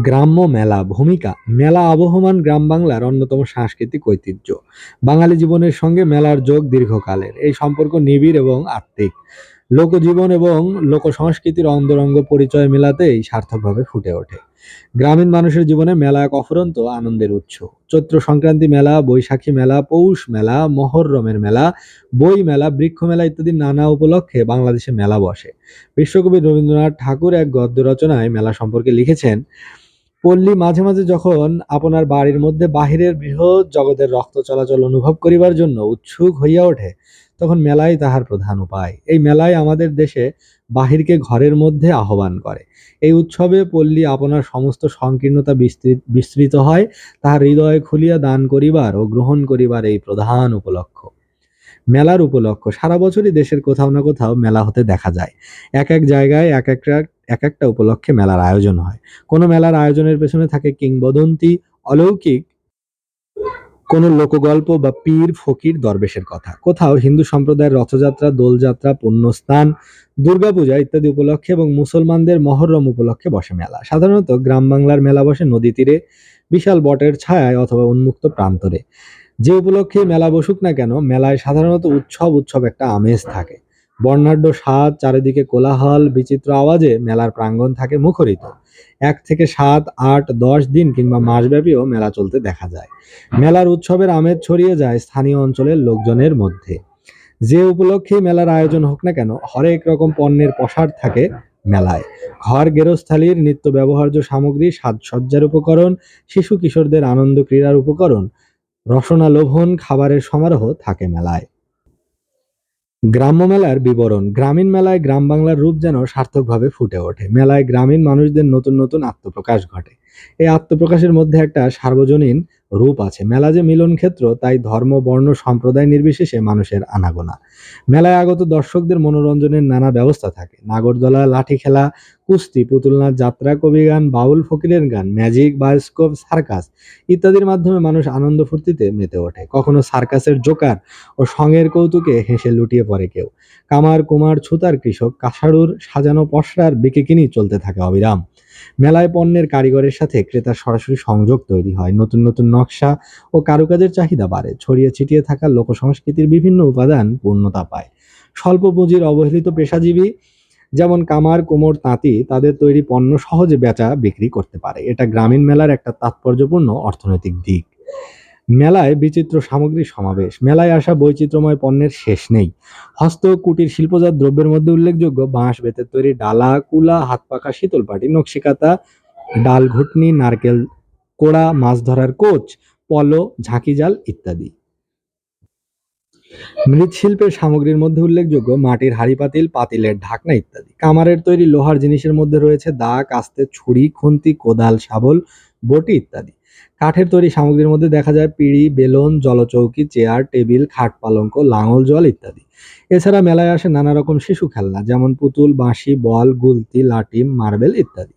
গ্রাম্য মেলা ভূমিকা। মেলা আবহমান গ্রাম বাংলার অন্যতম সাংস্কৃতিক ঐতিহ্য। বাঙালি জীবনের সঙ্গে মেলার যোগ দীর্ঘকালের। এই সম্পর্ক নিবিড় এবং আত্মিক। লোকজীবন এবং লোকসংস্কৃতির অন্তরঙ্গ পরিচয় মেলাতেই সার্থকভাবে ফুটে ওঠে। গ্রামীণ মানুষের জীবনে মেলা এক অফুরন্ত আনন্দের উৎস। চৈত্র সংক্রান্তি মেলা, বৈশাখী মেলা, পৌষ মেলা, মহররমের মেলা, বই মেলা, বৃক্ষ মেলা ইত্যাদি নানা উপলক্ষে বাংলাদেশে মেলা বসে। বিশ্বকবি রবীন্দ্রনাথ ঠাকুর এক গদ্য রচনায় মেলা সম্পর্কে লিখেছেন, পল্লী মাঝে মাঝে যখন আপনার বাড়ির মধ্যে বাহিরের বৃহৎ জগতের রক্ত চলাচল অনুভব করিবার জন্য উৎসুক হইয়া ওঠে, তখন মেলাই তাহার প্রধান উপায়। এই মেলায় আমাদের দেশে বাহিরকে ঘরের মধ্যে আহ্বান করে। এই উৎসবে পল্লী আপনার সমস্ত সংকীর্ণতা বিস্তৃত হয়, তাহার হৃদয় খুলিয়া দান করিবার ও গ্রহণ করিবার এই প্রধান উপলক্ষ। মেলার উপলক্ষ সারা বছরই দেশের কোথাও না কোথাও মেলা হতে দেখা যায়। এক এক জায়গায় এক একটা উপলক্ষে মেলার আয়োজন হয়। কোনো মেলার আয়োজনের পেছনে থাকে কিংবদন্তি, অলৌকিক কোনো লোকগল্প বা পীর ফকির দরবেশের কথা। কোথাও হিন্দু সম্প্রদায়ের রথযাত্রা, দোলযাত্রা, পুণ্যস্নান, দুর্গাপূজা ইত্যাদি উপলক্ষে এবং মুসলমানদের মহররম উপলক্ষে বসে মেলা। সাধারণত গ্রাম বাংলার মেলা বসে নদী তীরে, বিশাল বটের ছায়ায় অথবা উন্মুক্ত প্রান্তরে। যে উপলক্ষে মেলা বসুক না কেন, মেলায় সাধারণত উৎসব একটা আমেজ থাকে। বর্ণাঢ্য স্বাদ, চারিদিকে কোলাহল, বিচিত্র আওয়াজে মেলার প্রাঙ্গণ থাকে মুখরিত। 1 থেকে 7, 8, 10 দিন কিংবা মাসব্যাপীও মেলা চলতে দেখা যায়। মেলার উৎসবের আমেজ ছড়িয়ে যায় স্থানীয় অঞ্চলের লোকজনের মধ্যে। যে উপলক্ষেই মেলার আয়োজন হোক না কেন, হরেক রকম পণ্যের পসরা থাকে মেলায়। ঘর গেরস্থালির নিত্য ব্যবহার্য সামগ্রী, সাজসজ্জার উপকরণ, শিশু কিশোরদের আনন্দ ক্রীড়ার উপকরণ, রসনা লোভন খাবারের সমারোহ থাকে মেলায়। গ্রাম্য মেলার বিবরণ। গ্রামীণ মেলায় গ্রাম বাংলার রূপ যেন সার্থকভাবে ফুটে ওঠে। মেলায় গ্রামীণ মানুষদের নতুন নতুন আত্মপ্রকাশ ঘটে। এই আত্মপ্রকাশের মধ্যে একটা সার্বজনীন রূপ আছে। মেলা যে মিলন ক্ষেত্র, তাই ধর্ম, বর্ণ, সম্প্রদায় নির্বিশেষে মানুষের আনাগোনা। মেলায় আগত দর্শকদের মনোরঞ্জনের নানা ব্যবস্থা থাকে। নাগরদোলা, লাঠি খেলা, কুস্তি, পুতুল নাচ, যাত্রা, কবিগান, বাউল ফকিরের গান, ম্যাজিক, বায়োস্কোপ, সার্কাস ইত্যাদির মাধ্যমে মানুষ আনন্দ ফুর্তিতে মেতে ওঠে। কখনো সার্কাসের জোকার ও সঙের কৌতুকে হেসে লুটিয়ে পড়ে কেউ। কামার, কুমার, ছুতার, কৃষক, কাসারুর সাজানো পসরার বিকিকিনি চলতে থাকে অবিরাম। মেলায় পণ্যের কারিগরের সাথে ক্রেতার সরাসরি সংযোগ তৈরি হয়। নতুন নতুন নকশা ও কারুকাজের চাহিদা বাড়ে। ছড়িয়ে ছিটিয়ে থাকা লোকসংস্কৃতির বিভিন্ন উপাদান পূর্ণতা পায়। স্বল্প পুঁজির অবহেলিত পেশাজীবী যেমন কামার, কুমোর, তাঁতি তাদের তৈরি পণ্য সহজে বেচা বিক্রি করতে পারে। এটা গ্রামীণ মেলার একটা তাৎপর্যপূর্ণ অর্থনৈতিক দিক। মেলায় বিচিত্র সামগ্রীর সমাবেশ। মেলায় আসা বৈচিত্র্যময় পণ্যের শেষ নেই। হস্ত ও কুটির শিল্পজাত দ্রব্যের মধ্যে উল্লেখযোগ্য বাঁশ বেতের তৈরি ডালা, কুলা, হাত পাখা শীতল পাটি, নকশিকাঁথা, ডাল ঘুটনি, নারকেল কোড়া, মাছ ধরার কোচ, পলো, ঝাঁকি জাল ইত্যাদি। মৃৎশিল্পের সামগ্রীর মধ্যে উল্লেখযোগ্য মাটির হাঁড়ি পাতিল, পাতিলের ঢাকনা ইত্যাদি। কামারের তৈরি লোহার জিনিসের মধ্যে রয়েছে দা, কাস্তে, ছুরি, খুন্তি, কোদাল, শাবল, বটি ইত্যাদি। কাঠের তৈরি সামগ্রীর মধ্যে দেখা যায় পিঁড়ি, বেলন, জলচৌকি, চেয়ার, টেবিল, খাট পালঙ্ক, লাঙল জল ইত্যাদি। এছাড়া মেলায় আসে নানা রকম শিশু খেলনা, যেমন পুতুল, বাঁশি, বল, গুলতি, লাটিম, মার্বেল ইত্যাদি।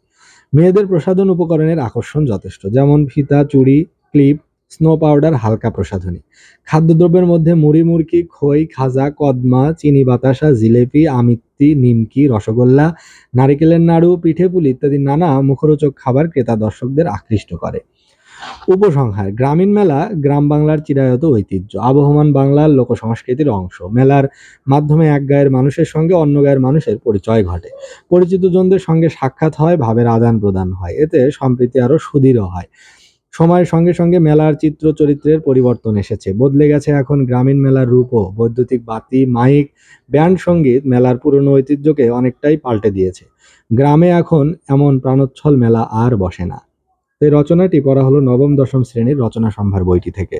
মেয়েদের প্রসাধন উপকরণের আকর্ষণ যথেষ্ট, যেমন ফিতা, চুড়ি, ক্লিপ, স্নো পাউডার, হালকা প্রসাধনী। খাদ্যদ্রব্যের মধ্যে মুড়ি, মুড়কি, খই, খাজা, কদমা, চিনি বাতাসা, জিলেপি, আমিত্তি, নিমকি, রসগোল্লা, নারিকেলের নাড়ু, পিঠে পুলি ইত্যাদি নানা মুখরোচক খাবার ক্রেতা দর্শকদের আকৃষ্ট করে। উপসংহার: গ্রামীণ মেলা গ্রাম বাংলার চিরায়ত ঐতিহ্য, আবহমান বাংলার লোকসংস্কৃতির অংশ। মেলার মাধ্যমে এক গায়ের মানুষের সঙ্গে অন্য গায়ের মানুষের পরিচয় ঘটে। পরিচিত জনদের সঙ্গে সাক্ষাৎ হয়, ভাবের আদান প্রদান হয়। এতে সম্প্রীতি আরো সুদৃঢ় হয়। সময়ের সঙ্গে সঙ্গে মেলার চিত্র চরিত্রের পরিবর্তন এসেছে, বদলে গেছে এখন গ্রামীণ মেলার রূপও। বৈদ্যুতিক বাতি, মাইক, ব্যান্ড সঙ্গীত মেলার পুরনো ঐতিহ্যকে অনেকটাই পাল্টে দিয়েছে। গ্রামে এখন এমন প্রাণোচ্ছল মেলা আর বসে না। এই রচনাটি পড়া হলো নবম দশম শ্রেণীর রচনা সম্ভার বইটি থেকে।